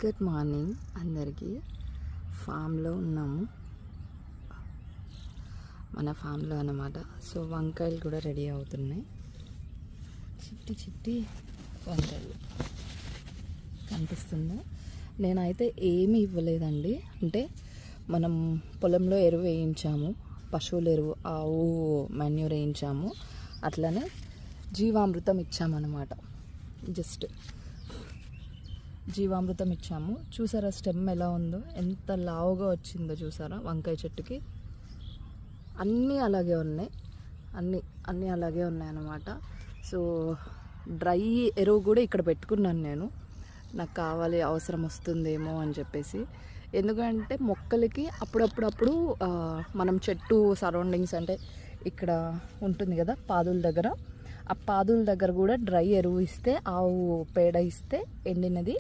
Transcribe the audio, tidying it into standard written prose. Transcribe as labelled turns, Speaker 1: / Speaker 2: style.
Speaker 1: Good morning అందరికీ. ఫామ్లో ఉన్నాము, మన ఫామ్లో అన్నమాట. సో వంకాయలు కూడా రెడీ అవుతున్నాయి. చిట్టి చిట్టి వంకాయలు కనిపిస్తుందా? నేనైతే ఏమీ ఇవ్వలేదండి. అంటే మనం పొలంలో ఎరువు వేయించాము, పశువుల ఎరువు, ఆవు మాన్యూర్ వేయించాము. అట్లనే జీవామృతం ఇచ్చామన్నమాట. జస్ట్ జీవామృతం ఇచ్చాము. చూసారా స్టెమ్ ఎలా ఉందో, ఎంత లావుగా వచ్చిందో చూసారా వంకాయ చెట్టుకి. అన్నీ అలాగే ఉన్నాయి, అన్నీ అలాగే ఉన్నాయి అన్నమాట. సో డ్రై ఎరువు కూడా ఇక్కడ పెట్టుకున్నాను నేను, నాకు కావాలి, అవసరం వస్తుందేమో అని చెప్పేసి. ఎందుకంటే మొక్కలకి అప్పుడప్పుడు మనం చెట్టు సరౌండింగ్స్, అంటే ఇక్కడ ఉంటుంది కదా పాదుల దగ్గర, ఆ పాదుల దగ్గర కూడా డ్రై ఎరువు ఇస్తే, ఆవు పేడ ఇస్తే, ఎండినది